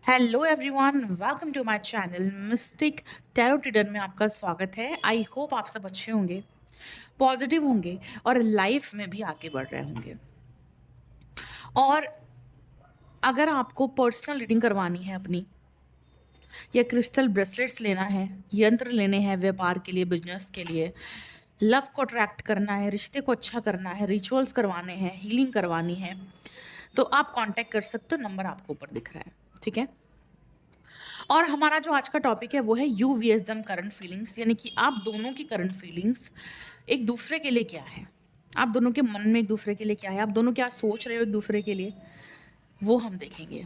Hello everyone, welcome to my channel mystic tarot reader में आपका स्वागत है। आई होप आप सब अच्छे होंगे, पॉजिटिव होंगे और लाइफ में भी आगे बढ़ रहे होंगे। और अगर आपको पर्सनल रीडिंग करवानी है अपनी, या क्रिस्टल ब्रेसलेट्स लेना है, यंत्र लेने हैं व्यापार के लिए, बिजनेस के लिए, लव को अट्रैक्ट करना है, रिश्ते को अच्छा करना है, रिचुअल्स करवाने हैं, हीलिंग करवानी है, तो आप कांटेक्ट कर सकते हो। नंबर आपको ऊपर दिख रहा है, ठीक है। और हमारा जो आज का टॉपिक है वो है यू वीएस दम करंट फीलिंग्स, यानी कि आप दोनों की करंट फीलिंग्स एक दूसरे के लिए क्या है, आप दोनों के मन में एक दूसरे के लिए क्या है, आप दोनों क्या सोच रहे हो एक दूसरे के लिए, वो हम देखेंगे।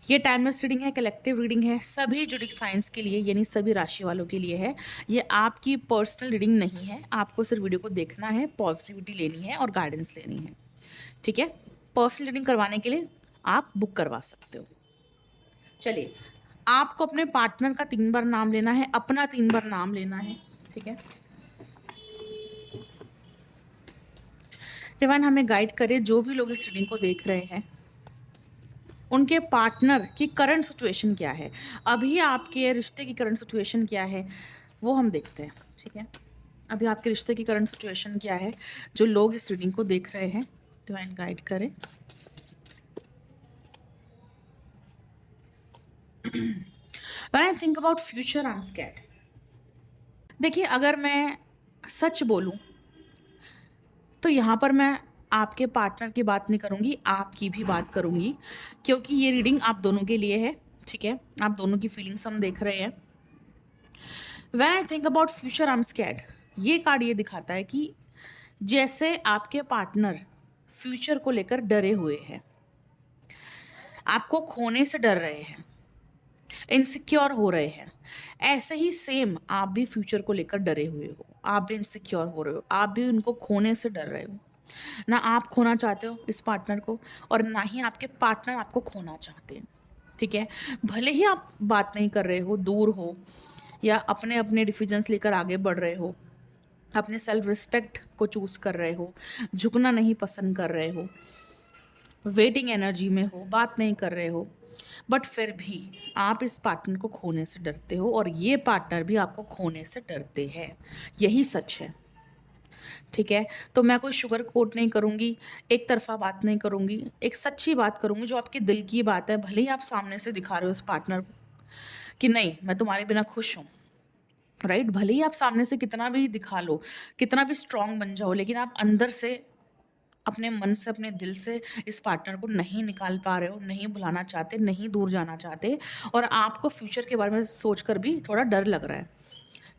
ये टाइमलेस रीडिंग है, कलेक्टिव रीडिंग है, सभी जुडिक साइंस के लिए, यानी सभी राशि वालों के लिए है। ये आपकी पर्सनल रीडिंग नहीं है, आपको सिर्फ वीडियो को देखना है, पॉजिटिविटी लेनी है और गाइडेंस लेनी है, ठीक है। पर्सनल रीडिंग करवाने के लिए आप बुक करवा सकते हो। चलिए, आपको अपने पार्टनर का 3 बार नाम लेना है, अपना 3 बार नाम लेना है, ठीक है। डिवाइन हमें गाइड करे, जो भी लोग इस रीडिंग को देख रहे हैं उनके पार्टनर की करंट सिचुएशन क्या है, अभी आपके रिश्ते की करंट सिचुएशन क्या है, वो हम देखते हैं, ठीक है। अभी आपके रिश्ते की करंट सिचुएशन क्या है, जो लोग इस रीडिंग को देख रहे हैं, डिवाइन गाइड करें। When I think about future, I'm scared. देखिए, अगर मैं सच बोलूं तो यहाँ पर मैं आपके पार्टनर की बात नहीं करूँगी, आपकी भी बात करूँगी, क्योंकि ये रीडिंग आप दोनों के लिए है, ठीक है। आप दोनों की फीलिंग्स हम देख रहे हैं। When I think about future I am scared, ये कार्ड ये दिखाता है कि जैसे आपके पार्टनर फ्यूचर को लेकर डरे हुए हैं, आपको खोने से डर रहे हैं, इनसिक्योर हो रहे हैं, ऐसे ही सेम आप भी फ्यूचर को लेकर डरे हुए हो, आप भी इनसिक्योर हो रहे हो, आप भी उनको खोने से डर रहे हो। ना आप खोना चाहते हो इस पार्टनर को, और ना ही आपके पार्टनर आपको खोना चाहते हैं, ठीक है। भले ही आप बात नहीं कर रहे हो, दूर हो, या अपने अपने डिसीजंस लेकर आगे बढ़ रहे हो, अपने सेल्फ रिस्पेक्ट को चूज कर रहे हो, झुकना नहीं पसंद कर रहे हो, वेटिंग एनर्जी में हो, बात नहीं कर रहे हो, बट फिर भी आप इस पार्टनर को खोने से डरते हो, और ये पार्टनर भी आपको खोने से डरते हैं। यही सच है, ठीक है। तो मैं कोई शुगर कोट नहीं करूँगी, एक तरफा बात नहीं करूँगी, एक सच्ची बात करूँगी जो आपके दिल की बात है। भले ही आप सामने से दिखा रहे हो उस पार्टनर को कि नहीं, मैं तुम्हारे बिना खुश हूँ, राइट। भले ही आप सामने से कितना भी दिखा लो, कितना भी स्ट्रांग बन जाओ, लेकिन आप अंदर से, अपने मन से, अपने दिल से इस पार्टनर को नहीं निकाल पा रहे हो, नहीं भुलाना चाहते, नहीं दूर जाना चाहते, और आपको फ्यूचर के बारे में सोचकर भी थोड़ा डर लग रहा है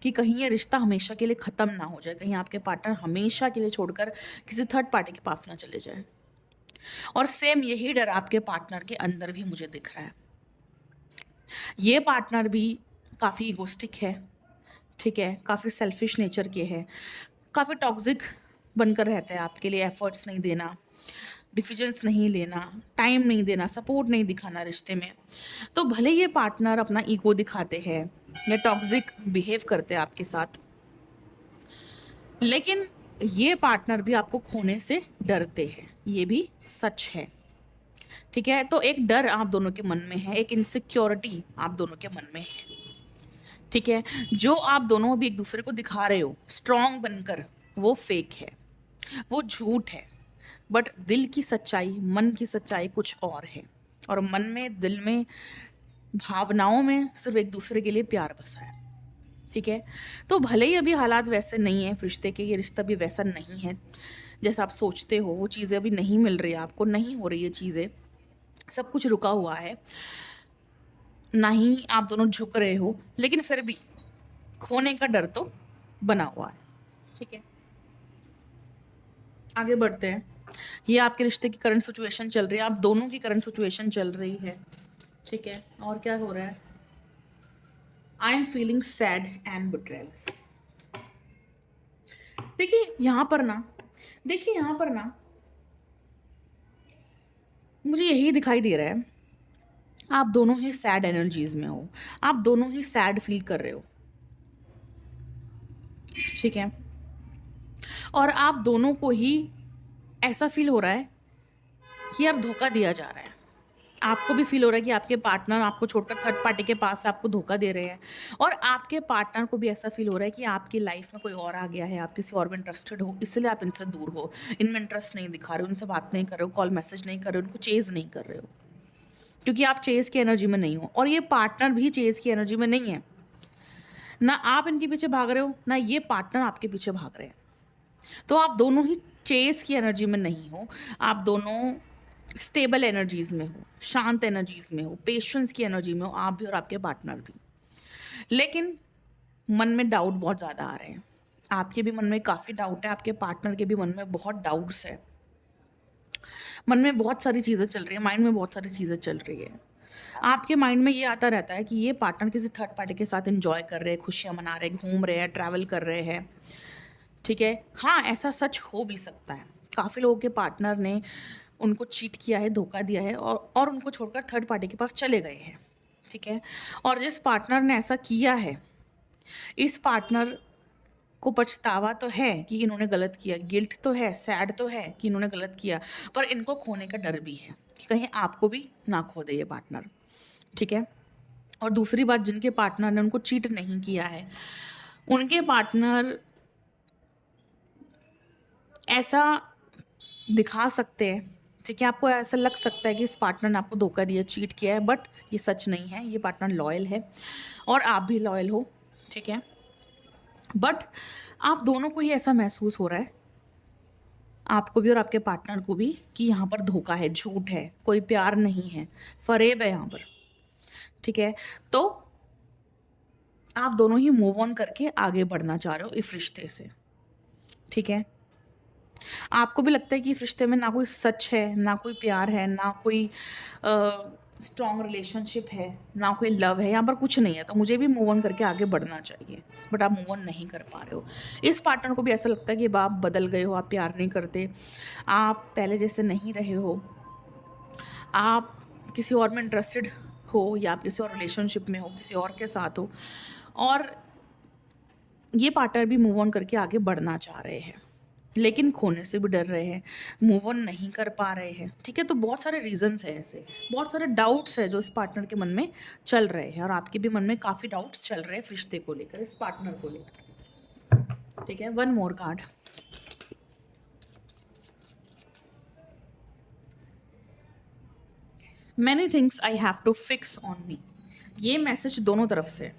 कि कहीं ये रिश्ता हमेशा के लिए ख़त्म ना हो जाए, कहीं आपके पार्टनर हमेशा के लिए छोड़कर किसी थर्ड पार्टी के पास ना चले जाए। और सेम यही डर आपके पार्टनर के अंदर भी मुझे दिख रहा है। ये पार्टनर भी काफ़ी इगोस्टिक है, ठीक है, काफ़ी सेल्फिश नेचर के है, काफ़ी टॉक्सिक बनकर रहता है, आपके लिए एफर्ट्स नहीं देना, डिसीजंस नहीं लेना, टाइम नहीं देना, सपोर्ट नहीं दिखाना रिश्ते में। तो भले ये पार्टनर अपना ईगो दिखाते हैं या टॉक्सिक बिहेव करते हैं आपके साथ, लेकिन ये पार्टनर भी आपको खोने से डरते हैं, ये भी सच है, ठीक है। तो एक डर आप दोनों के मन में है, एक इनसिक्योरिटी आप दोनों के मन में है, ठीक है। जो आप दोनों अभी एक दूसरे को दिखा रहे हो स्ट्रांग बनकर, वो फेक है, वो झूठ है, बट दिल की सच्चाई, मन की सच्चाई कुछ और है, और मन में, दिल में, भावनाओं में सिर्फ एक दूसरे के लिए प्यार बसा है, ठीक है। तो भले ही अभी हालात वैसे नहीं है रिश्ते के, ये रिश्ता भी वैसा नहीं है जैसा आप सोचते हो, वो चीज़ें अभी नहीं मिल रही है आपको, नहीं हो रही है चीज़ें, सब कुछ रुका हुआ है, ना ही आप दोनों झुक रहे हो, लेकिन फिर भी खोने का डर तो बना हुआ है, ठीक है। आगे बढ़ते हैं। ये आपके रिश्ते की करंट सिचुएशन चल रही है, आप दोनों की करंट सिचुएशन चल रही है, ठीक है। और क्या हो रहा है? I am feeling sad and betrayal. देखिए यहाँ पर ना, देखिए यहाँ पर ना, मुझे यही दिखाई दे रहा है, आप दोनों ही सैड एनर्जीज में हो, आप दोनों ही सैड फील कर रहे हो, ठीक है। और आप दोनों को ही ऐसा फील हो रहा है कि यार धोखा दिया जा रहा है, आपको भी फ़ील हो रहा है कि आपके पार्टनर आपको छोड़कर थर्ड पार्टी के पास आपको धोखा दे रहे हैं, और आपके पार्टनर को भी ऐसा फ़ील हो रहा है कि आपकी लाइफ़ में कोई और आ गया है, आप किसी और में इंटरेस्टेड हो, इसलिए आप इनसे दूर हो, इनमें इंटरेस्ट नहीं दिखा रहे हो, उनसे बात नहीं कर रहे हो, कॉल मैसेज नहीं कर रहे हो, उनको चेज़ नहीं कर रहे हो, क्योंकि आप चेज़ की एनर्जी में नहीं हो, और ये पार्टनर भी चेज़ की एनर्जी में नहीं है। ना आप इनके पीछे भाग रहे हो, ना ये पार्टनर आपके पीछे भाग रहे हैं। तो आप दोनों ही चेज़ की एनर्जी में नहीं हो, आप दोनों स्टेबल एनर्जीज़ में हो, शांत एनर्जीज़ में हो, पेशेंस की एनर्जी में हो, आप भी और आपके पार्टनर भी। लेकिन मन में डाउट बहुत ज़्यादा आ रहे हैं। आपके भी मन में काफ़ी डाउट है, आपके पार्टनर के भी मन में बहुत डाउट्स है। मन में बहुत सारी चीज़ें चल रही हैं, माइंड में बहुत सारी चीज़ें चल रही है। आपके माइंड में ये आता रहता है कि ये पार्टनर किसी थर्ड पार्टी के साथ एन्जॉय कर रहे हैं, खुशियाँ मना रहे हैं, घूम रहे हैं, ट्रैवल कर रहे हैं, ठीक है? हाँ, ऐसा सच हो भी सकता है। काफ़ी लोगों के पार्टनर ने उनको चीट किया है, धोखा दिया है, और उनको छोड़कर थर्ड पार्टी के पास चले गए हैं, ठीक है? और जिस पार्टनर ने ऐसा किया है, इस पार्टनर को पछतावा तो है कि इन्होंने गलत किया, गिल्ट तो है, सैड तो है कि इन्होंने गलत किया, पर इनको खोने का डर भी है कि कहीं आपको भी ना खो दे ये पार्टनर, ठीक है? और दूसरी बात, जिनके पार्टनर ने उनको चीट नहीं किया है, उनके पार्टनर ऐसा दिखा सकते हैं, ठीक है? आपको ऐसा लग सकता है कि इस पार्टनर ने आपको धोखा दिया, चीट किया है, बट ये सच नहीं है। ये पार्टनर लॉयल है और आप भी लॉयल हो, ठीक है? बट आप दोनों को ही ऐसा महसूस हो रहा है, आपको भी और आपके पार्टनर को भी, कि यहाँ पर धोखा है, झूठ है, कोई प्यार नहीं है, फ़रेब है यहाँ पर, ठीक है? तो आप दोनों ही मूव ऑन करके आगे बढ़ना चाह रहे हो इस रिश्ते से, ठीक है? आपको भी लगता है कि इस रिश्ते में ना कोई सच है, ना कोई प्यार है, ना कोई स्ट्रॉन्ग रिलेशनशिप है, ना कोई लव है, यहाँ पर कुछ नहीं है, तो मुझे भी मूव ऑन करके आगे बढ़ना चाहिए, बट आप मूव ऑन नहीं कर पा रहे हो। इस पार्टनर को भी ऐसा लगता है कि अब आप बदल गए हो, आप प्यार नहीं करते, आप पहले जैसे नहीं रहे हो, आप किसी और में इंटरेस्टेड हो, या आप किसी और रिलेशनशिप में हो, किसी और के साथ हो, और ये पार्टनर भी मूव ऑन करके आगे बढ़ना चाह रहे हैं, लेकिन खोने से भी डर रहे हैं, मूव ऑन नहीं कर पा रहे हैं, ठीक है? तो बहुत सारे रीजंस हैं, ऐसे बहुत सारे डाउट्स है जो इस पार्टनर के मन में चल रहे हैं, और आपके भी मन में काफ़ी डाउट्स चल रहे हैं इस रिश्ते को लेकर, इस पार्टनर को लेकर, ठीक है? One more card. Many things I have to fix on me. ये मैसेज दोनों तरफ से है,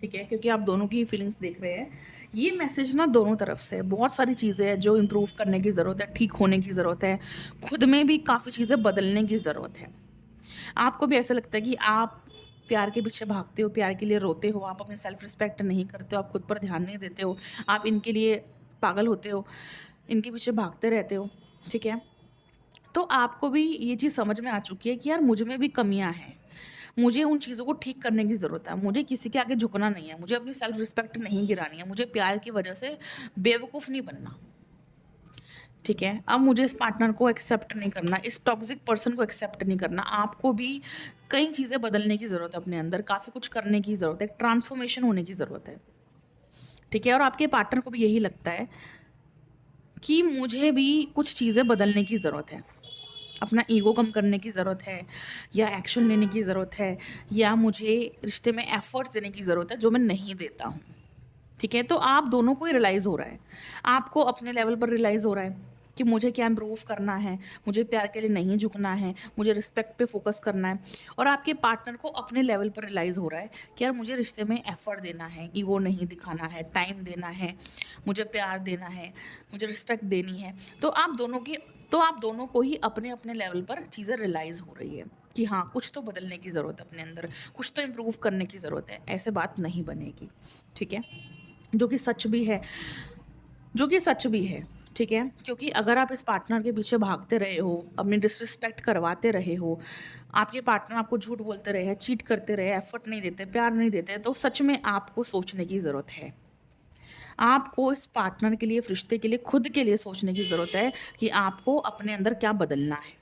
ठीक है? क्योंकि आप दोनों की फीलिंग्स देख रहे हैं, ये मैसेज ना दोनों तरफ से है। बहुत सारी चीज़ें हैं जो इम्प्रूव करने की ज़रूरत है, ठीक होने की ज़रूरत है, खुद में भी काफ़ी चीज़ें बदलने की ज़रूरत है। आपको भी ऐसा लगता है कि आप प्यार के पीछे भागते हो, प्यार के लिए रोते हो, आप अपनी सेल्फ रिस्पेक्ट नहीं करते हो, आप खुद पर ध्यान नहीं देते हो, आप इनके लिए पागल होते हो, इनके पीछे भागते रहते हो, ठीक है? तो आपको भी ये चीज़ समझ में आ चुकी है कि यार मुझ में भी कमियां हैं, मुझे उन चीज़ों को ठीक करने की ज़रूरत है, मुझे किसी के आगे झुकना नहीं है, मुझे अपनी सेल्फ रिस्पेक्ट नहीं गिरानी है, मुझे प्यार की वजह से बेवकूफ़ नहीं बनना, ठीक है? अब मुझे इस पार्टनर को एक्सेप्ट नहीं करना, इस टॉक्सिक पर्सन को एक्सेप्ट नहीं करना। आपको भी कई चीज़ें बदलने की ज़रूरत है अपने अंदर, काफ़ी कुछ करने की ज़रूरत है, ट्रांसफॉर्मेशन होने की ज़रूरत है, ठीक है? और आपके पार्टनर को भी यही लगता है कि मुझे भी कुछ चीज़ें बदलने की ज़रूरत है, अपना ईगो कम करने की ज़रूरत है, या एक्शन लेने की ज़रूरत है, या मुझे रिश्ते में एफर्ट्स देने की ज़रूरत है जो मैं नहीं देता हूँ, ठीक है? तो आप दोनों को ही रियलाइज़ हो रहा है, आपको अपने लेवल पर रियलाइज़ हो रहा है कि मुझे क्या इम्प्रूव करना है, मुझे प्यार के लिए नहीं झुकना है, मुझे रिस्पेक्ट पे फोकस करना है, और आपके पार्टनर को अपने लेवल पर रियलाइज़ हो रहा है कि यार मुझे रिश्ते में एफर्ट देना है, ईगो नहीं दिखाना है, टाइम देना है, मुझे प्यार देना है, मुझे रिस्पेक्ट देनी है। तो आप दोनों को ही अपने अपने लेवल पर चीज़ें रियलाइज़ हो रही है कि हाँ, कुछ तो बदलने की ज़रूरत है अपने अंदर, कुछ तो इम्प्रूव करने की ज़रूरत है, ऐसे बात नहीं बनेगी, ठीक है? जो कि सच भी है, जो कि सच भी है, ठीक है? क्योंकि अगर आप इस पार्टनर के पीछे भागते रहे हो, अपनी डिसरिस्पेक्ट करवाते रहे हो, आपके पार्टनर आपको झूठ बोलते रहे हैं, चीट करते रहे, एफर्ट नहीं देते, प्यार नहीं देते, तो सच में आपको सोचने की ज़रूरत है। आपको इस पार्टनर के लिए, इस रिश्ते के लिए, खुद के लिए सोचने की ज़रूरत है कि आपको अपने अंदर क्या बदलना है,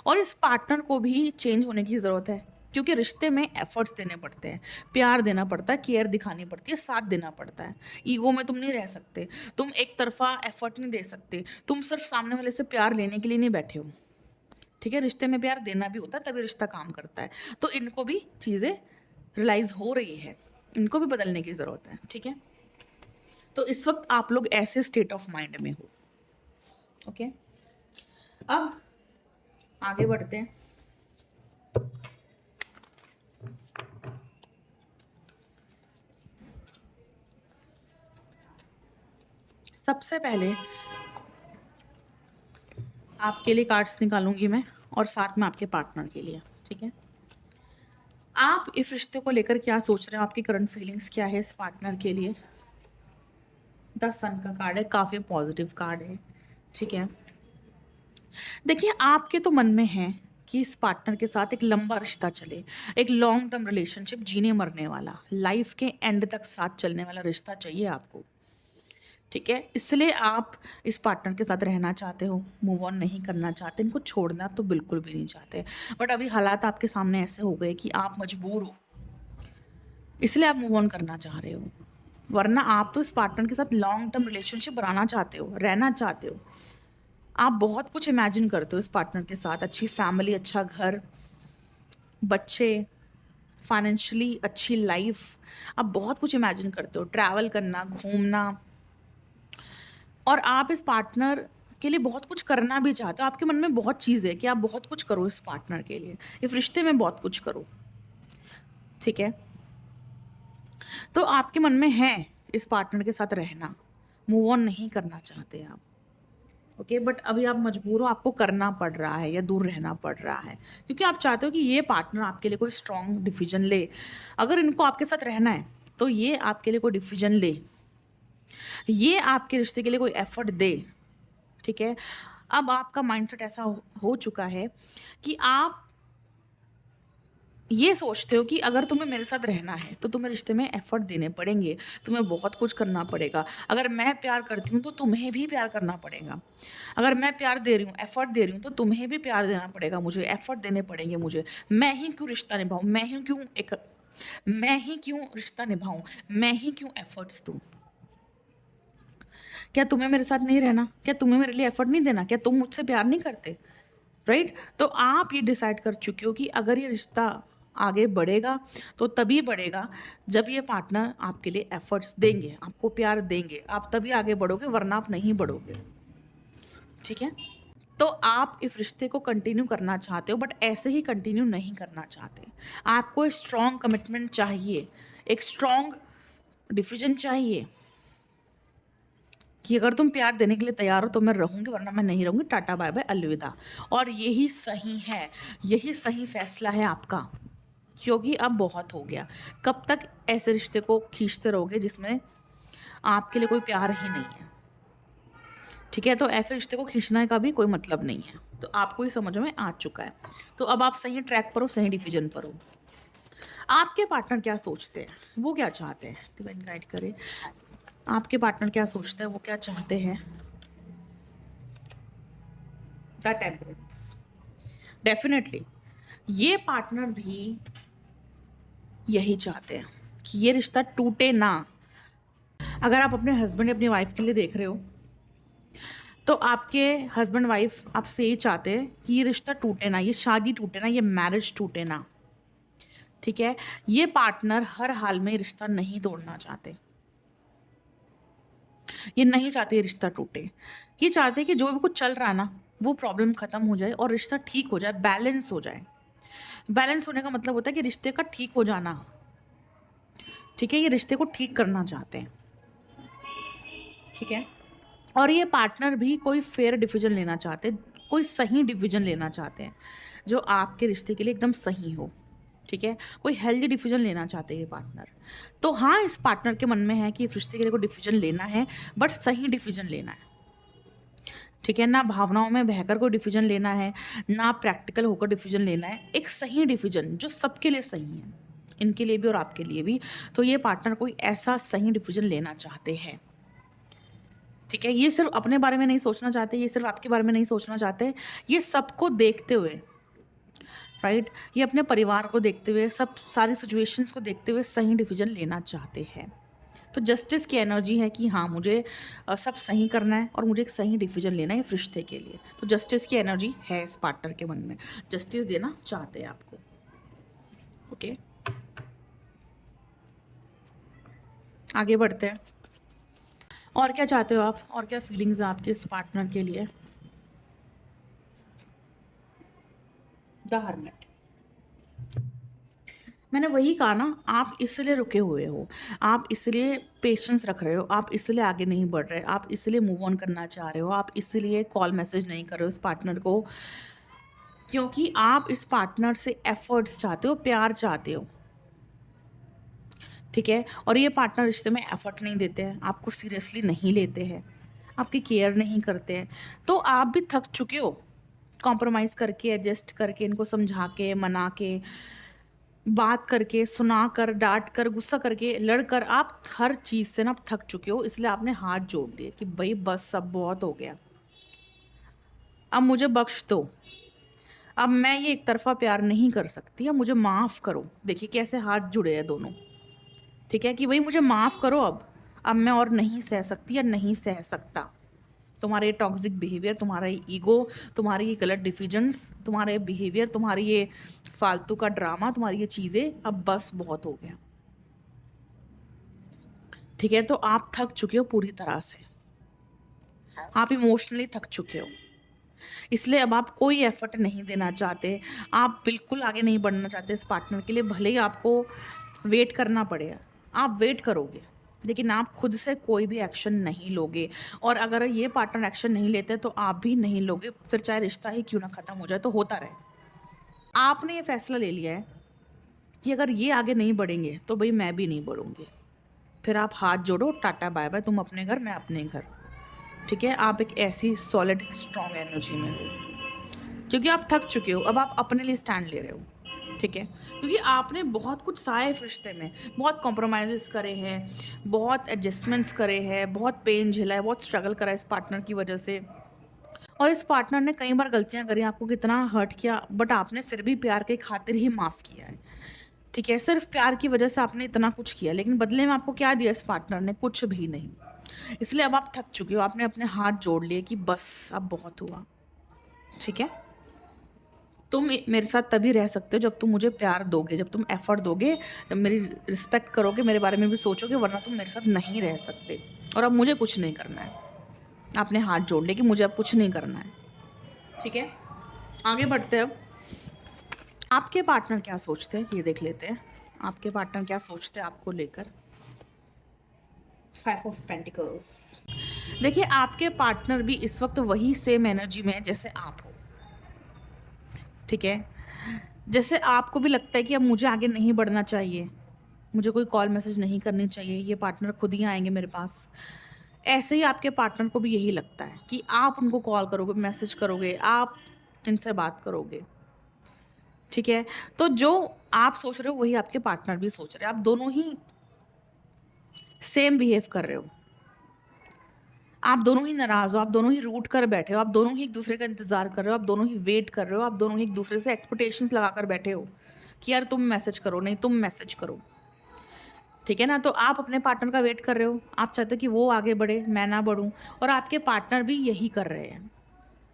और इस पार्टनर को भी चेंज होने की ज़रूरत है, क्योंकि रिश्ते में एफर्ट्स देने पड़ते हैं, प्यार देना पड़ता है, केयर दिखानी पड़ती है, साथ देना पड़ता है। ईगो में तुम नहीं रह सकते, तुम एक तरफा एफर्ट नहीं दे सकते, तुम सिर्फ सामने वाले से प्यार लेने के लिए नहीं बैठे हो, ठीक है, रिश्ते में प्यार देना भी होता है, तभी रिश्ता काम करता है। तो इनको भी चीज़ें रियलाइज़ हो रही है, इनको भी बदलने की ज़रूरत है। ठीक है, तो इस वक्त आप लोग ऐसे स्टेट ऑफ माइंड में हो। ओके, अब आगे बढ़ते हैं। सबसे पहले आपके लिए कार्ड्स निकालूंगी मैं, और साथ में आपके पार्टनर के लिए। ठीक है, आप इस रिश्ते को लेकर क्या सोच रहे हो, आपकी करंट फीलिंग्स क्या है इस पार्टनर के लिए। 10 सन का कार्ड है, काफ़ी पॉजिटिव कार्ड है। ठीक है, देखिए आपके तो मन में है कि इस पार्टनर के साथ एक लंबा रिश्ता चले, एक लॉन्ग टर्म रिलेशनशिप, जीने मरने वाला, लाइफ के एंड तक साथ चलने वाला रिश्ता चाहिए आपको। ठीक है, इसलिए आप इस पार्टनर के साथ रहना चाहते हो, मूव ऑन नहीं करना चाहते, इनको छोड़ना तो बिल्कुल भी नहीं चाहते। बट अभी हालात आपके सामने ऐसे हो गए कि आप मजबूर हो, इसलिए आप मूव ऑन करना चाह रहे हो। वरना आप तो इस पार्टनर के साथ लॉन्ग टर्म रिलेशनशिप बनाना चाहते हो, रहना चाहते हो। आप बहुत कुछ इमेजिन करते हो इस पार्टनर के साथ, अच्छी फैमिली, अच्छा घर, बच्चे, फाइनेंशियली अच्छी लाइफ, आप बहुत कुछ इमेजिन करते हो, ट्रैवल करना, घूमना, और आप इस पार्टनर के लिए बहुत कुछ करना भी चाहते हो। आपके मन में बहुत चीज़ है कि आप बहुत कुछ करो इस पार्टनर के लिए, इस रिश्ते में बहुत कुछ करो। ठीक है, तो आपके मन में है इस पार्टनर के साथ रहना, मूव ऑन नहीं करना चाहते आप। ओके, बट अभी आप मजबूर हो, आपको करना पड़ रहा है या दूर रहना पड़ रहा है, क्योंकि आप चाहते हो कि ये पार्टनर आपके लिए कोई स्ट्रॉन्ग डिसीजन ले। अगर इनको आपके साथ रहना है तो ये आपके लिए कोई डिसीजन ले, ये आपके रिश्ते के लिए कोई एफर्ट दे। ठीक है, अब आपका माइंडसेट ऐसा हो चुका है कि आप ये सोचते हो कि अगर तुम्हें मेरे साथ रहना है तो तुम्हें रिश्ते में एफर्ट देने पड़ेंगे, तुम्हें बहुत कुछ करना पड़ेगा। अगर मैं प्यार करती हूँ तो तुम्हें भी प्यार करना पड़ेगा। अगर मैं प्यार दे रही हूँ, एफर्ट दे रही हूँ, तो तुम्हें भी प्यार देना पड़ेगा, मुझे एफर्ट देने पड़ेंगे। मुझे, मैं ही क्यों रिश्ता निभाऊँ, मैं ही क्यों रिश्ता निभाऊँ, मैं ही क्यों एफर्ट्स दूँ। क्या तुम्हें मेरे साथ नहीं रहना, क्या तुम्हें मेरे लिए एफर्ट नहीं देना, क्या तुम मुझसे प्यार नहीं करते। राइट, तो आप ये डिसाइड कर चुके हो कि अगर ये रिश्ता आगे बढ़ेगा तो तभी बढ़ेगा जब ये पार्टनर आपके लिए एफर्ट्स देंगे, आपको प्यार देंगे, आप तभी आगे बढ़ोगे, वरना आप नहीं बढ़ोगे। ठीक है, तो आप इस रिश्ते को कंटिन्यू करना चाहते हो, बट ऐसे ही कंटिन्यू नहीं करना चाहते। आपको एक स्ट्रॉन्ग कमिटमेंट चाहिए, एक स्ट्रॉन्ग डिसीजन चाहिए कि अगर तुम प्यार देने के लिए तैयार हो तो मैं रहूँगी, वरना मैं नहीं रहूँगी, टाटा बाय बाय अलविदा। और यही सही है, यही सही फैसला है आपका, क्योंकि अब बहुत हो गया। कब तक ऐसे रिश्ते को खींचते रहोगे जिसमें आपके लिए कोई प्यार ही नहीं है। ठीक है, तो ऐसे रिश्ते को खींचने का भी कोई मतलब नहीं है। तो आपको ही समझ में आ चुका है, तो अब आप सही ट्रैक पर हो, सही डिसीजन पर हो। आपके पार्टनर क्या सोचते हैं, वो क्या चाहते हैं, डिवाइन गाइड करे। आपके पार्टनर क्या सोचते हैं, वो क्या चाहते हैं। द टेम्परेंस, डेफिनेटली ये पार्टनर भी यही चाहते हैं कि ये रिश्ता टूटे ना। अगर आप अपने हस्बैंड या अपनी वाइफ के लिए देख रहे हो तो आपके हस्बैंड वाइफ आपसे ये चाहते हैं कि ये रिश्ता टूटे ना, ये शादी टूटे ना, ये मैरिज टूटे ना। ठीक है, ये पार्टनर हर हाल में रिश्ता नहीं तोड़ना चाहते, ये नहीं चाहते ये रिश्ता टूटे। ये चाहते हैं कि जो भी कुछ चल रहा है ना, वो प्रॉब्लम खत्म हो जाए और रिश्ता ठीक हो जाए, बैलेंस हो जाए। बैलेंस होने का मतलब होता है कि रिश्ते का ठीक हो जाना। ठीक है, ये रिश्ते को ठीक करना चाहते हैं। ठीक है, और ये पार्टनर भी कोई फेयर डिसीजन लेना चाहते हैं, कोई सही डिसीजन लेना चाहते हैं जो आपके रिश्ते के लिए एकदम सही हो। ठीक है, कोई हेल्दी डिसीजन लेना चाहते हैं ये पार्टनर। तो हाँ, इस पार्टनर के मन में है कि इस रिश्ते के लिए कोई डिसीजन लेना है, बट सही डिसीजन लेना है। ठीक है, ना भावनाओं में बहकर कोई डिसीजन लेना है, ना प्रैक्टिकल होकर डिसीजन लेना है, एक सही डिसीजन जो सबके लिए सही है, इनके लिए भी और आपके लिए भी। तो ये पार्टनर कोई ऐसा सही डिसीजन लेना चाहते हैं। ठीक है, ये सिर्फ अपने बारे में नहीं सोचना चाहते, ये सिर्फ आपके बारे में नहीं सोचना चाहते, ये सबको देखते हुए, राइट, ये अपने परिवार को देखते हुए, सब सारी सिचुएशंस को देखते हुए सही डिसीजन लेना चाहते हैं। तो जस्टिस की एनर्जी है कि हाँ मुझे सब सही करना है और मुझे एक सही डिसीजन लेना है इस रिश्ते के लिए। तो जस्टिस की एनर्जी है इस पार्टनर के मन में, जस्टिस देना चाहते हैं आपको। ओके, आगे बढ़ते हैं। और क्या चाहते हो आप, और क्या फीलिंग्स है आपके इस पार्टनर के लिए? The hermit. मैंने वही कहा ना, आप इसलिए रुके हुए हो, आप इसलिए पेशेंस रख रहे हो, आप इसलिए आगे नहीं बढ़ रहे, आप इसलिए मूव ऑन करना चाह रहे हो, आप इसलिए कॉल मैसेज नहीं कर रहे हो इस पार्टनर को, क्योंकि आप इस पार्टनर से एफर्ट्स चाहते हो, प्यार चाहते हो। ठीक है, और ये पार्टनर रिश्ते में एफर्ट नहीं देते हैं, आपको सीरियसली नहीं लेते हैं, आपकी केयर नहीं करते हैं, तो आप भी थक चुके हो कॉम्प्रोमाइज़ करके, एडजस्ट करके, इनको समझा के, मना के, बात करके, सुना कर, डांट कर, गुस्सा करके, लड़ कर, आप हर चीज़ से ना थक चुके हो। इसलिए आपने हाथ जोड़ लिए कि भाई बस सब बहुत हो गया, अब मुझे बख्श दो, अब मैं ये एक तरफा प्यार नहीं कर सकती, अब मुझे माफ़ करो। देखिए कैसे हाथ जुड़े हैं दोनों। ठीक है कि भाई मुझे माफ़ करो, अब मैं और नहीं सह सकती या नहीं सह सकता तुम्हारे ये टॉक्सिक बिहेवियर, तुम्हारा ये ईगो, तुम्हारे ये गलत डिसीजंस, तुम्हारा ये बिहेवियर, तुम्हारी ये फालतू का ड्रामा, तुम्हारी ये चीज़ें, अब बस बहुत हो गया। ठीक है, तो आप थक चुके हो पूरी तरह से, आप इमोशनली थक चुके हो, इसलिए अब आप कोई एफर्ट नहीं देना चाहते, आप बिल्कुल आगे नहीं बढ़ना चाहते इस पार्टनर के लिए। भले ही आपको वेट करना पड़ेगा, आप वेट करोगे, लेकिन आप खुद से कोई भी एक्शन नहीं लोगे, और अगर ये पार्टनर एक्शन नहीं लेते तो आप भी नहीं लोगे, फिर चाहे रिश्ता ही क्यों ना ख़त्म हो जाए, तो होता रहे। आपने ये फैसला ले लिया है कि अगर ये आगे नहीं बढ़ेंगे तो भाई मैं भी नहीं बढ़ूँगी, फिर आप हाथ जोड़ो, टाटा बाय बाय, तुम अपने घर मैं अपने घर। ठीक है, आप एक ऐसी सॉलिड स्ट्रॉन्ग एनर्जी में हो, क्योंकि आप थक चुके हो, अब आप अपने लिए स्टैंड ले रहे हो। ठीक है, क्योंकि आपने बहुत कुछ सहा है इस रिश्ते में, बहुत कॉम्प्रोमाइज़ करे हैं, बहुत एडजस्टमेंट्स करे हैं, बहुत पेन झेला है, बहुत स्ट्रगल करा है इस पार्टनर की वजह से, और इस पार्टनर ने कई बार गलतियां करी, आपको कितना हर्ट किया, बट आपने फिर भी प्यार के खातिर ही माफ़ किया है। ठीक है, सिर्फ प्यार की वजह से आपने इतना कुछ किया, लेकिन बदले में आपको क्या दिया इस पार्टनर ने? कुछ भी नहीं। इसलिए अब आप थक चुके हो, आपने अपने हाथ जोड़ लिए कि बस अब बहुत हुआ। ठीक है, तुम मेरे साथ तभी रह सकते हो जब तुम मुझे प्यार दोगे, जब तुम एफर्ट दोगे, जब मेरी रिस्पेक्ट करोगे, मेरे बारे में भी सोचोगे, वरना तुम मेरे साथ नहीं रह सकते। और अब मुझे कुछ नहीं करना है, आपने हाथ जोड़ लिए कि मुझे अब कुछ नहीं करना है। ठीक है, आगे बढ़ते हैं। अब आपके पार्टनर क्या सोचते हैं ये देख लेते हैं, आपके पार्टनर क्या सोचते हैं आपको लेकर। 5 ऑफ पेंटिकल्स। देखिए आपके पार्टनर भी इस वक्त वही सेम एनर्जी में है जैसे आप हो। ठीक है, जैसे आपको भी लगता है कि अब मुझे आगे नहीं बढ़ना चाहिए, मुझे कोई कॉल मैसेज नहीं करनी चाहिए, ये पार्टनर खुद ही आएंगे मेरे पास, ऐसे ही आपके पार्टनर को भी यही लगता है कि आप उनको कॉल करोगे, मैसेज करोगे, आप इनसे बात करोगे। ठीक है, तो जो आप सोच रहे हो वही आपके पार्टनर भी सोच रहे हैं, आप दोनों ही सेम बिहेव कर रहे हो, आप दोनों ही नाराज़ हो, आप दोनों ही रूठ कर बैठे हो, आप दोनों ही एक दूसरे का इंतज़ार कर रहे हो, आप दोनों ही वेट कर रहे हो, आप दोनों ही एक दूसरे से एक्सपेक्टेशंस लगा कर बैठे हो कि यार तुम मैसेज करो, नहीं तुम मैसेज करो। ठीक है ना, तो आप अपने पार्टनर का वेट कर रहे हो, आप चाहते हो कि वो आगे बढ़े, मैं ना बढ़ूँ, और आपके पार्टनर भी यही कर रहे हैं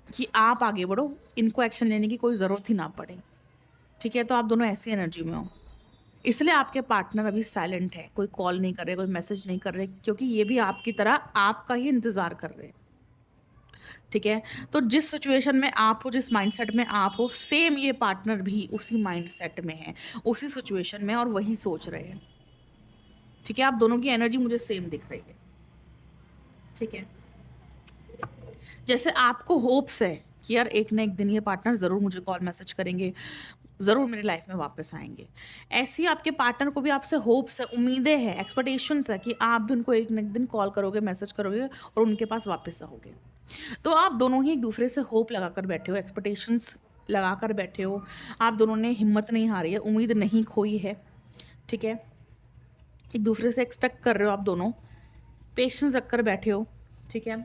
कि आप आगे बढ़ो, इनको एक्शन लेने की कोई ज़रूरत ही ना पड़े। ठीक है, तो आप दोनों ऐसी एनर्जी में हो, इसलिए आपके पार्टनर अभी साइलेंट है, कोई कॉल नहीं कर रहे, कोई मैसेज नहीं कर रहे, क्योंकि ये भी आपकी तरह आपका ही इंतज़ार कर रहे हैं। ठीक है, तो जिस सिचुएशन में आप हो, जिस माइंडसेट में आप हो, सेम ये पार्टनर भी उसी माइंडसेट में है, उसी सिचुएशन में, और वही सोच रहे हैं। ठीक है, आप दोनों की एनर्जी मुझे सेम दिख रही है। ठीक है, जैसे आपको होप्स है कि यार एक ना एक दिन ये पार्टनर ज़रूर मुझे कॉल मैसेज करेंगे, ज़रूर मेरी लाइफ में वापस आएंगे, ऐसे ही आपके पार्टनर को भी आपसे होप्स है, उम्मीदें हैं, एक्सपेक्टेशंस है कि आप भी उनको एक ना एक दिन कॉल करोगे, मैसेज करोगे और उनके पास वापस आओगे। तो आप दोनों ही एक दूसरे से होप लगा कर बैठे हो, एक्सपेक्टेशंस लगा कर बैठे हो, आप दोनों ने हिम्मत नहीं हारी है, उम्मीद नहीं खोई है। ठीक है, एक दूसरे से एक्सपेक्ट कर रहे हो, आप दोनों पेशेंस रख कर बैठे हो। ठीक है,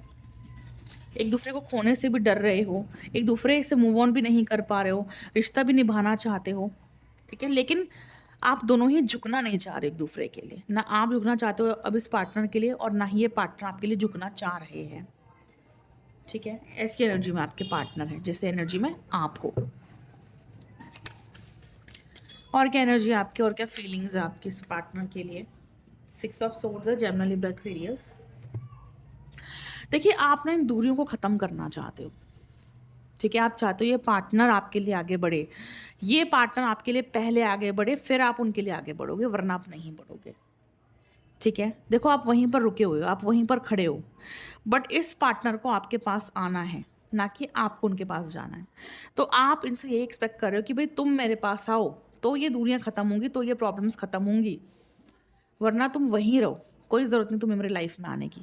एक दूसरे को खोने से भी डर रहे हो, एक दूसरे से मूव ऑन भी नहीं कर पा रहे हो, रिश्ता भी निभाना चाहते हो। ठीक है, लेकिन आप दोनों ही झुकना नहीं चाह रहे एक दूसरे के लिए, ना आप झुकना चाहते हो अब इस पार्टनर के लिए और ना ही ये पार्टनर आपके लिए झुकना चाह रहे हैं। ठीक है, ऐसी एनर्जी में आपके पार्टनर है जैसे एनर्जी में आप हो। और क्या एनर्जी आपकी और क्या फीलिंग्स है आपके इस पार्टनर के लिए? 6 ऑफ सोर्ड्स है, जेमिनी, लिब्रा, एक्वेरियस। देखिए आप ना इन दूरियों को ख़त्म करना चाहते हो। ठीक है, आप चाहते हो ये पार्टनर आपके लिए आगे बढ़े, ये पार्टनर आपके लिए पहले आगे बढ़े, फिर आप उनके लिए आगे बढ़ोगे, वरना आप नहीं बढ़ोगे। ठीक है, देखो आप वहीं पर रुके हुए हो, आप वहीं पर खड़े हो, बट इस पार्टनर को आपके पास आना है, ना कि आपको उनके पास जाना है। तो आप इनसे ये एक्सपेक्ट कर रहे हो कि भाई तुम मेरे पास आओ तो ये दूरियां ख़त्म होंगी, तो ये प्रॉब्लम्स ख़त्म होंगी, वरना तुम वहीं रहो, कोई ज़रूरत नहीं तुम्हें मेरी लाइफ में आने की।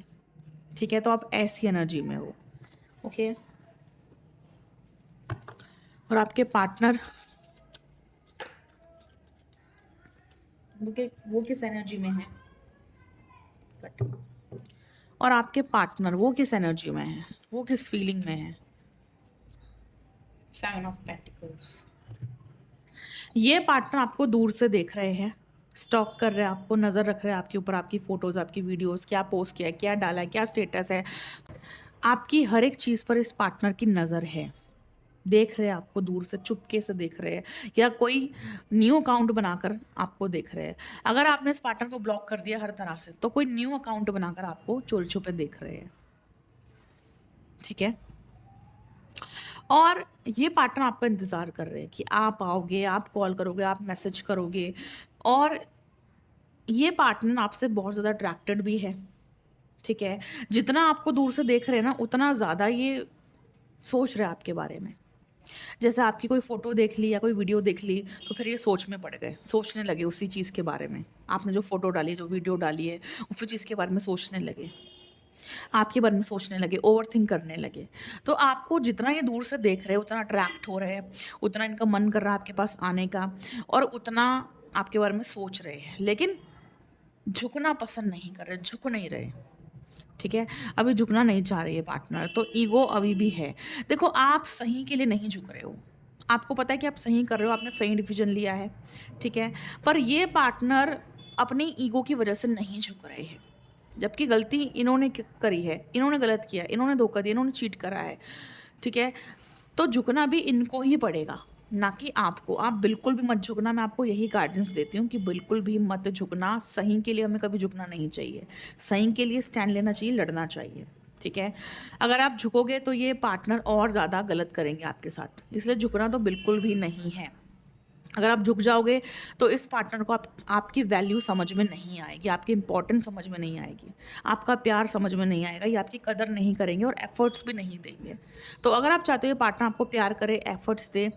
ठीक है, तो आप ऐसी एनर्जी में हो। ओके, और आपके पार्टनर वो किस एनर्जी में है? कट। और आपके पार्टनर वो किस एनर्जी में है, वो किस फीलिंग में है? 7 ऑफ पेंटिकल्स। ये पार्टनर आपको दूर से देख रहे हैं, स्टॉक कर रहे हैं, आपको नज़र रख रहे हैं आपके ऊपर, आपकी फ़ोटोज़, आपकी वीडियोज़, क्या पोस्ट किया है, क्या डाला है, क्या स्टेटस है, आपकी हर एक चीज़ पर इस पार्टनर की नज़र है। देख रहे हैं आपको दूर से, चुपके से देख रहे हैं, या कोई न्यू अकाउंट बनाकर आपको देख रहे हैं। अगर आपने इस पार्टनर को ब्लॉक कर दिया हर तरह से, तो कोई न्यू अकाउंट बनाकर आपको चोरी छुपे देख रहे हैं। ठीक है, और ये पार्टनर आपका इंतज़ार कर रहे हैं कि आप आओगे, आप कॉल करोगे, आप मैसेज करोगे, और ये पार्टनर आपसे बहुत ज़्यादा अट्रैक्टेड भी है। ठीक है, जितना आपको दूर से देख रहे हैं ना, उतना ज़्यादा ये सोच रहे हैं आपके बारे में। जैसे आपकी कोई फ़ोटो देख ली या कोई वीडियो देख ली, तो फिर ये सोच में पड़ गए, सोचने लगे उसी चीज़ के बारे में। आपने जो फ़ोटो डाली, जो वीडियो डाली है, उसी चीज़ के बारे में सोचने लगे, आपके बारे में सोचने लगे, ओवरथिंक करने लगे। तो आपको जितना ये दूर से देख रहे हैं, उतना अट्रैक्ट हो रहे हैं, उतना इनका मन कर रहा है आपके पास आने का, और उतना आपके बारे में सोच रहे हैं, लेकिन झुकना पसंद नहीं कर रहे, झुक नहीं रहे। ठीक है, अभी झुकना नहीं चाह रही है पार्टनर, तो ईगो अभी भी है। देखो आप सही के लिए नहीं झुक रहे हो, आपको पता है कि आप सही कर रहे हो, आपने सही डिसीजन लिया है। ठीक है, पर ये पार्टनर अपनी ईगो की वजह से नहीं झुक रहे हैं, जबकि गलती इन्होंने करी है, इन्होंने गलत किया, इन्होंने धोखा दिया, इन्होंने चीट करा है। ठीक है, तो झुकना भी इनको ही पड़ेगा, ना कि आपको। आप बिल्कुल भी मत झुकना, मैं आपको यही गाइडेंस देती हूँ कि बिल्कुल भी मत झुकना। सही के लिए हमें कभी झुकना नहीं चाहिए, सही के लिए स्टैंड लेना चाहिए, लड़ना चाहिए। ठीक है, अगर आप झुकोगे तो ये पार्टनर और ज़्यादा गलत करेंगे आपके साथ, इसलिए झुकना तो बिल्कुल भी नहीं है। अगर आप झुक जाओगे तो इस पार्टनर को आपकी वैल्यू समझ में नहीं आएगी, आपकी इंपॉर्टेंस समझ में नहीं आएगी, आपका प्यार समझ में नहीं आएगा, ये आपकी कदर नहीं करेंगे और एफर्ट्स भी नहीं देंगे। तो अगर आप चाहते हो ये पार्टनर आपको प्यार करे, एफर्ट्स दे,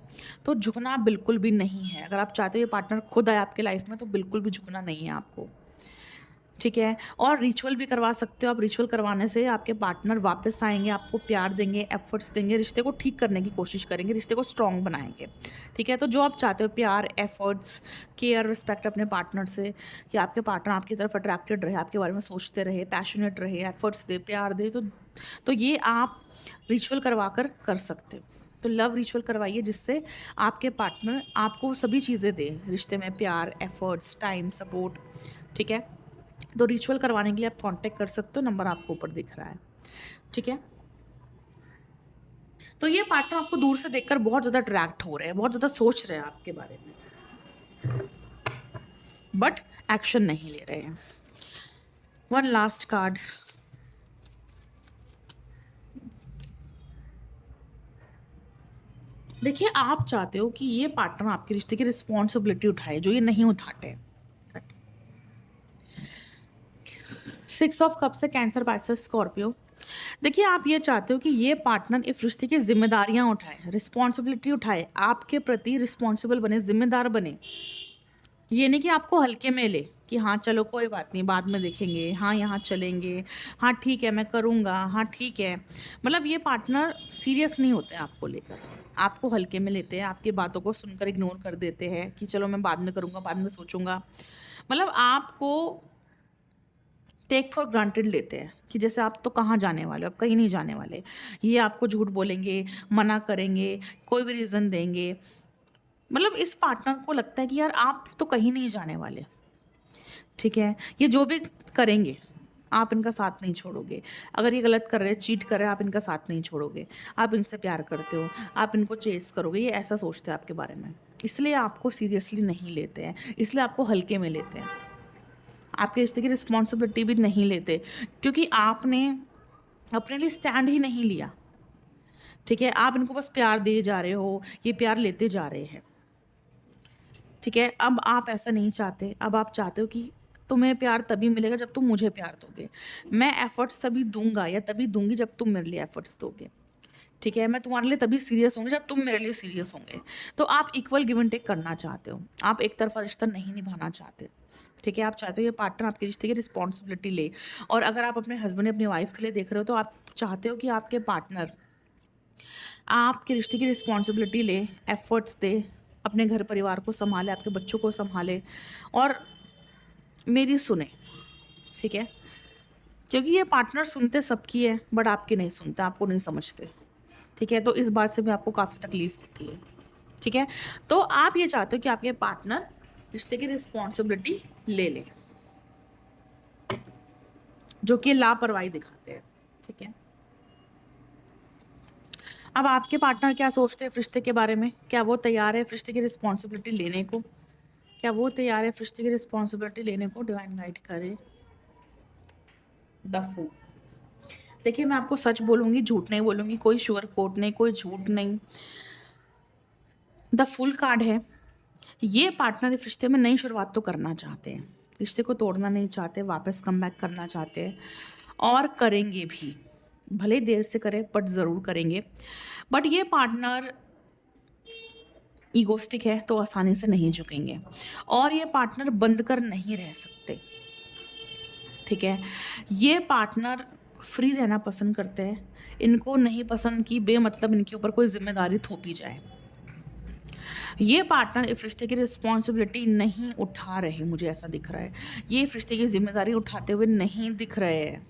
तो झुकना बिल्कुल भी नहीं है। अगर आप चाहते हो ये पार्टनर खुद आए आपके लाइफ में, तो बिल्कुल भी झुकना नहीं है आपको। ठीक है, और रिचुअल भी करवा सकते हो आप। रिचुअल करवाने से आपके पार्टनर वापस आएंगे, आपको प्यार देंगे, एफर्ट्स देंगे, रिश्ते को ठीक करने की कोशिश करेंगे, रिश्ते को स्ट्रॉन्ग बनाएंगे। ठीक है, तो जो आप चाहते हो, प्यार, एफर्ट्स, केयर, रिस्पेक्ट अपने पार्टनर से, कि आपके पार्टनर आपकी तरफ अट्रैक्टेड रहे, आपके बारे में सोचते रहे, पैशनेट रहे, एफर्ट्स दे, प्यार दे, तो ये आप रिचुअल करवा कर सकते हो। तो लव रिचुअल करवाइए, जिससे आपके पार्टनर आपको सभी चीज़ें दे रिश्ते में, प्यार, एफर्ट्स, टाइम, सपोर्ट। ठीक है, तो रिचुअल करवाने के लिए आप कांटेक्ट कर सकते हो, नंबर आपको ऊपर दिख रहा है। ठीक है, तो ये पार्टनर आपको दूर से देखकर बहुत ज़्यादा अट्रैक्ट हो रहे हैं, बहुत ज़्यादा सोच रहे हैं आपके बारे में, बट एक्शन नहीं ले रहे हैं। One last card. देखिए आप चाहते हो कि ये पार्टनर आपके रिश्ते की रिस्पॉन्सिबिलिटी उठाए, जो ये नहीं उठाते। 6 ऑफ कप से कैंसर, पाइसेस, स्कॉर्पियो। देखिए आप ये चाहते हो कि ये पार्टनर इस रिश्ते की जिम्मेदारियां उठाए, रिस्पॉन्सिबिलिटी उठाए, आपके प्रति रिस्पॉन्सिबल बने, जिम्मेदार बने। ये नहीं कि आपको हल्के में ले कि हाँ चलो कोई बात नहीं, बाद में देखेंगे, हाँ यहाँ चलेंगे, हाँ ठीक है मैं करूँगा, हाँ ठीक है। मतलब ये पार्टनर सीरियस नहीं होते आपको लेकर, आपको हल्के में लेते हैं, आपकी बातों को सुनकर इग्नोर कर देते हैं कि चलो मैं बाद में करूँगा, बाद में सोचूंगा। मतलब आपको टेक फॉर ग्रांटेड लेते हैं कि जैसे आप तो कहाँ जाने वाले हो, आप कहीं नहीं जाने वाले। ये आपको झूठ बोलेंगे, मना करेंगे, कोई भी रीज़न देंगे, मतलब इस पार्टनर को लगता है कि यार आप तो कहीं नहीं जाने वाले, ठीक है? ये जो भी करेंगे, आप इनका साथ नहीं छोड़ोगे। अगर ये गलत कर रहे हैं, चीट कर रहे हैं, आप इनका साथ नहीं छोड़ोगे। आप इनसे प्यार करते हो, आप इनको चेज़ करोगे, ये ऐसा सोचते हैं आपके बारे में। इसलिए आपको सीरियसली नहीं लेते हैं, इसलिए आपको हल्के में लेते हैं। आपके रिश्ते की रिस्पॉन्सिबिलिटी भी नहीं लेते, क्योंकि आपने अपने लिए स्टैंड ही नहीं लिया, ठीक है? आप इनको बस प्यार दिए जा रहे हो, ये प्यार लेते जा रहे हैं, ठीक है? अब आप ऐसा नहीं चाहते, अब आप चाहते हो कि तुम्हें प्यार तभी मिलेगा जब तुम मुझे प्यार दोगे। मैं एफ़र्ट्स तभी दूँगा या तभी दूँगी जब तुम मेरे लिए एफ़र्ट्स दोगे, ठीक है? मैं तुम्हारे लिए तभी सीरियस होंगी जब तुम मेरे लिए सीरियस होंगे। तो आप इक्वल गिव एंड टेक करना चाहते हो, आप एक तरफ़ा रिश्ता नहीं निभाना चाहते, ठीक है? आप चाहते हो ये पार्टनर आपके रिश्ते की रिस्पॉन्सिबिलिटी ले। और अगर आप अपने हस्बैंड या अपनी वाइफ़ के लिए देख रहे हो, तो आप चाहते हो कि आपके पार्टनर आपके रिश्ते की रिस्पॉन्सिबिलिटी ले, एफ़र्ट्स दे, अपने घर परिवार को सँभाले, आपके बच्चों को सँभाले और मेरी सुने, ठीक है? क्योंकि ये पार्टनर सुनते सबकी है, बट आपकी नहीं सुनते, आपको नहीं समझते, ठीक है? तो इस बात से भी आपको काफ़ी तकलीफ़ होती है, ठीक है? तो आप ये चाहते हो कि आपके पार्टनर रिश्ते की रिस्पॉन्सिबिलिटी ले लें, जो कि लापरवाही दिखाते हैं, ठीक है? अब आपके पार्टनर क्या सोचते हैं रिश्ते के बारे में? क्या वो तैयार है रिश्ते की रिस्पॉन्सिबिलिटी लेने को? क्या वो तैयार है रिश्ते की रिस्पॉन्सिबिलिटी लेने को? डिवाइन गाइड करे द फूल। देखिए, मैं आपको सच बोलूँगी, झूठ नहीं बोलूँगी, कोई शुगर कोट नहीं, कोई झूठ नहीं। द फुल कार्ड है, ये पार्टनर इस रिश्ते में नई शुरुआत तो करना चाहते हैं, रिश्ते को तोड़ना नहीं चाहते, वापस कम बैक करना चाहते हैं और करेंगे भी। भले ही देर से करें, बट ज़रूर करेंगे। बट ये पार्टनर ईगोस्टिक है, तो आसानी से नहीं झुकेंगे और ये पार्टनर बंद कर नहीं रह सकते, ठीक है? ये पार्टनर फ्री रहना पसंद करते हैं। इनको नहीं पसंद कि बेमतलब इनके ऊपर कोई ज़िम्मेदारी थोपी जाए। ये पार्टनर इस रिश्ते की रिस्पॉन्सिबिलिटी नहीं उठा रहे, मुझे ऐसा दिख रहा है। ये इस रिश्ते की ज़िम्मेदारी उठाते हुए नहीं दिख रहे हैं,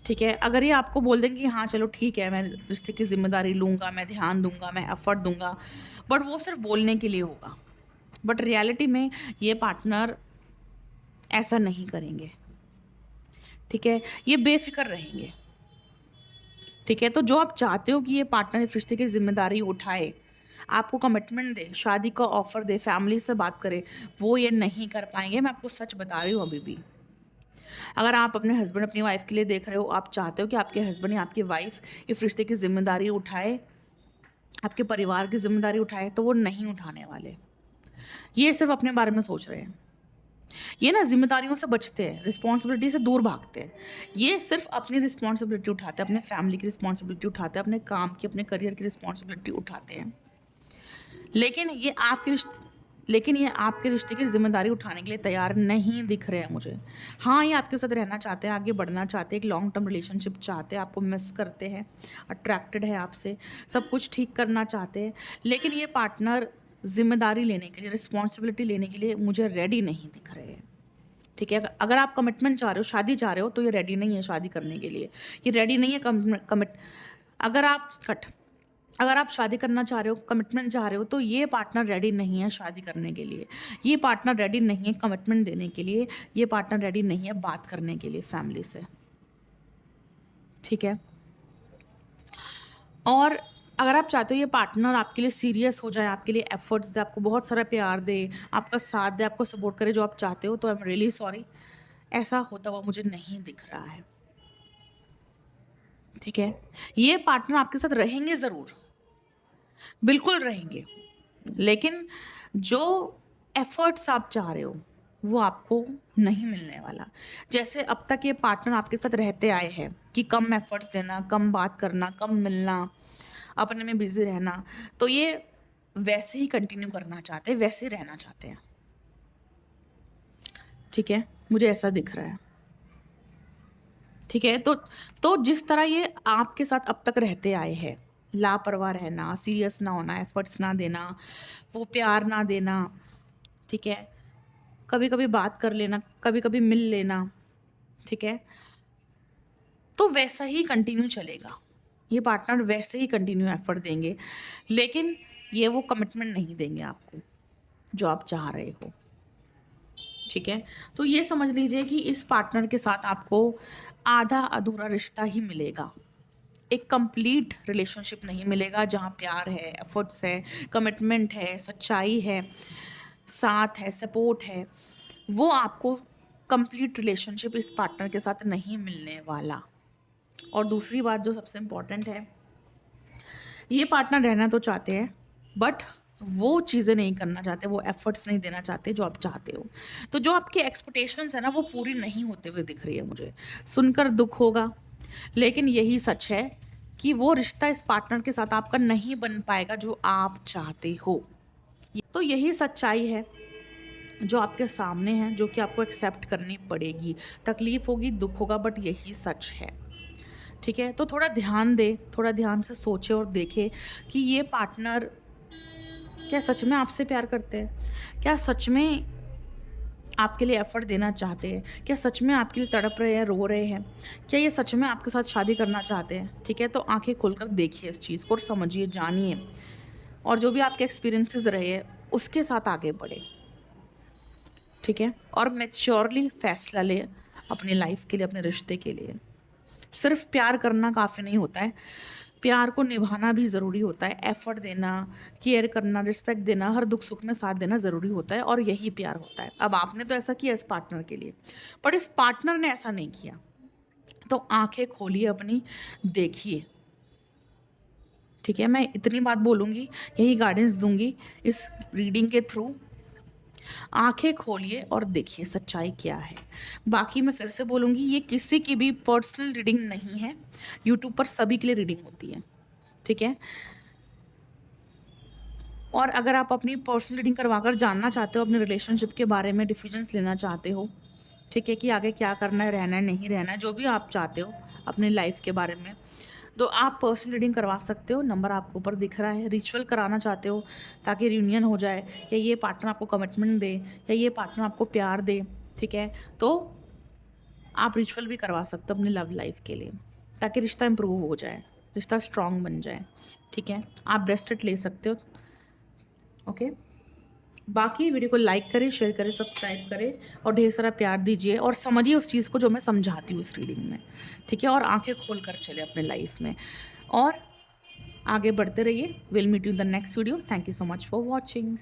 ठीक है? अगर ये आपको बोल देंगे कि हाँ, चलो ठीक है, मैं रिश्ते की ज़िम्मेदारी लूँगा, मैं ध्यान दूँगा, मैं एफ़र्ट दूँगा, बट वो सिर्फ़ बोलने के लिए होगा। बट रियलिटी में ये पार्टनर ऐसा नहीं करेंगे, ठीक है? ये बेफ़िक्र रहेंगे, ठीक है? तो जो आप चाहते हो कि ये पार्टनर इस रिश्ते की ज़िम्मेदारी उठाए, आपको कमिटमेंट दे, शादी का ऑफ़र दे, फैमिली से बात करे, वो ये नहीं कर पाएँगे। मैं आपको सच बता रही हूँ अभी भी। अगर आप अपने हस्बैंड, अपनी वाइफ़ के लिए देख रहे हो, आप चाहते हो कि आपके हस्बैंड या आपकी वाइफ़ इस रिश्ते की ज़िम्मेदारी उठाए, आपके परिवार की ज़िम्मेदारी उठाए, तो वो नहीं उठाने वाले। ये सिर्फ़ अपने बारे में सोच रहे हैं। ये ना ज़िम्मेदारियों से बचते हैं, रिस्पॉन्सिबिलिटी से दूर भागते हैं। ये सिर्फ़ अपनी रिस्पॉन्सिबिलिटी उठाते हैं, अपने फैमिली की रिस्पॉन्सिबिलिटी उठाते हैं, अपने काम की, अपने करियर की रिस्पॉन्सिबिलिटी उठाते हैं। लेकिन ये आपके रिश्ते की ज़िम्मेदारी उठाने के लिए तैयार नहीं दिख रहे हैं मुझे। हाँ, ये आपके साथ रहना चाहते हैं, आगे बढ़ना चाहते हैं, एक लॉन्ग टर्म रिलेशनशिप चाहते हैं, आपको मिस करते हैं, अट्रैक्टेड है आपसे, सब कुछ ठीक करना चाहते हैं। लेकिन ये पार्टनर ज़िम्मेदारी लेने के लिए, रिस्पॉन्सिबिलिटी लेने के लिए मुझे रेडी नहीं दिख रहे हैं, ठीक है? अगर आप कमिटमेंट चाह रहे हो, शादी चाह रहे हो, तो ये रेडी नहीं है शादी करने के लिए। ये रेडी नहीं है कमिट अगर आप कट अगर आप शादी करना चाह रहे हो, कमिटमेंट चाह रहे हो, तो ये पार्टनर रेडी नहीं है शादी करने के लिए। ये पार्टनर रेडी नहीं है कमिटमेंट देने के लिए। ये पार्टनर रेडी नहीं है बात करने के लिए फैमिली से, ठीक है? और अगर आप चाहते हो ये पार्टनर आपके लिए सीरियस हो जाए, आपके लिए एफर्ट्स दे, आपको बहुत सारा प्यार दे, आपका साथ दे, आपको सपोर्ट करे, जो आप चाहते हो, तो आई एम रियली सॉरी, ऐसा होता हुआ मुझे नहीं दिख रहा है, ठीक है? ये पार्टनर आपके साथ रहेंगे ज़रूर, बिल्कुल रहेंगे, लेकिन जो एफ़र्ट्स आप चाह रहे हो, वो आपको नहीं मिलने वाला। जैसे अब तक ये पार्टनर आपके साथ रहते आए हैं कि कम एफ़र्ट्स देना, कम बात करना, कम मिलना, अपने में बिज़ी रहना, तो ये वैसे ही कंटिन्यू करना चाहते हैं, वैसे ही रहना चाहते हैं, ठीक है? मुझे ऐसा दिख रहा है, ठीक है? तो जिस तरह ये आपके साथ अब तक रहते आए हैं, लापरवाह रहना, सीरियस ना होना, एफ़र्ट्स ना देना, वो प्यार ना देना, ठीक है? कभी-कभी बात कर लेना, कभी-कभी मिल लेना, ठीक है? तो वैसा ही कंटिन्यू चलेगा। ये पार्टनर वैसे ही कंटिन्यू एफ़र्ट देंगे। लेकिन ये वो कमिटमेंट नहीं देंगे आपको जो आप चाह रहे हो। ठीक है, तो ये समझ लीजिए कि इस पार्टनर के साथ आपको आधा अधूरा रिश्ता ही मिलेगा, एक कंप्लीट रिलेशनशिप नहीं मिलेगा जहाँ प्यार है, एफर्ट्स है, कमिटमेंट है, सच्चाई है, साथ है, सपोर्ट है। वो आपको कंप्लीट रिलेशनशिप इस पार्टनर के साथ नहीं मिलने वाला। और दूसरी बात जो सबसे इम्पोर्टेंट है, ये पार्टनर रहना तो चाहते हैं बट वो चीज़ें नहीं करना चाहते, वो एफर्ट्स नहीं देना चाहते जो आप चाहते हो। तो जो आपकी एक्सपेक्टेशंस है ना, वो पूरी नहीं होते हुए दिख रही है मुझे। सुनकर दुख होगा, लेकिन यही सच है कि वो रिश्ता इस पार्टनर के साथ आपका नहीं बन पाएगा जो आप चाहते हो। तो यही सच्चाई है जो आपके सामने है, जो कि आपको एक्सेप्ट करनी पड़ेगी। तकलीफ होगी, दुख होगा, बट यही सच है। ठीक है, तो थोड़ा ध्यान दे, थोड़ा ध्यान से सोचे और देखे कि ये पार्टनर क्या सच में आपसे प्यार करते हैं, क्या सच में आपके लिए एफर्ट देना चाहते हैं, क्या सच में आपके लिए तड़प रहे हैं, रो रहे हैं, क्या ये सच में आपके साथ शादी करना चाहते हैं। ठीक है, तो आंखें खोलकर देखिए इस चीज़ को और समझिए, जानिए, और जो भी आपके एक्सपीरियंसेस रहे हैं उसके साथ आगे बढ़े। ठीक है, और मैच्योरली फैसला ले अपनी लाइफ के लिए, अपने रिश्ते के लिए। सिर्फ प्यार करना काफ़ी नहीं होता है, प्यार को निभाना भी ज़रूरी होता है। एफर्ट देना, केयर करना, रिस्पेक्ट देना, हर दुख सुख में साथ देना ज़रूरी होता है, और यही प्यार होता है। अब आपने तो ऐसा किया इस पार्टनर के लिए, पर इस पार्टनर ने ऐसा नहीं किया, तो आंखें खोलिए अपनी, देखिए। ठीक है, मैं इतनी बात बोलूँगी, यही गाइडेंस दूंगी इस रीडिंग के थ्रू। आंखें खोलिए और देखिए सच्चाई क्या है। बाकी मैं फिर से बोलूँगी, ये किसी की भी पर्सनल रीडिंग नहीं है, यूट्यूब पर सभी के लिए रीडिंग होती है। ठीक है, और अगर आप अपनी पर्सनल रीडिंग करवाकर जानना चाहते हो अपने रिलेशनशिप के बारे में, डिसीजंस लेना चाहते हो, ठीक है, कि आगे क्या करना है, रहना है, नहीं रहना है, जो भी आप चाहते हो अपनी लाइफ के बारे में, तो आप पर्सनल रीडिंग करवा सकते हो। नंबर आपको ऊपर दिख रहा है। रिचुअल कराना चाहते हो ताकि रियूनियन हो जाए, या ये पार्टनर आपको कमिटमेंट दे, या ये पार्टनर आपको प्यार दे, ठीक है, तो आप रिचुअल भी करवा सकते हो अपनी लव लाइफ के लिए, ताकि रिश्ता इम्प्रूव हो जाए, रिश्ता स्ट्रॉन्ग बन जाए। ठीक है, आप ब्रेस्टेड ले सकते हो। ओके, बाकी वीडियो को लाइक करें, शेयर करें, सब्सक्राइब करें, और ढेर सारा प्यार दीजिए, और समझिए उस चीज़ को जो मैं समझाती हूँ इस रीडिंग में। ठीक है, और आंखें खोल कर चले अपने लाइफ में, और आगे बढ़ते रहिए। Will meet you in the next video. Thank you so much for watching.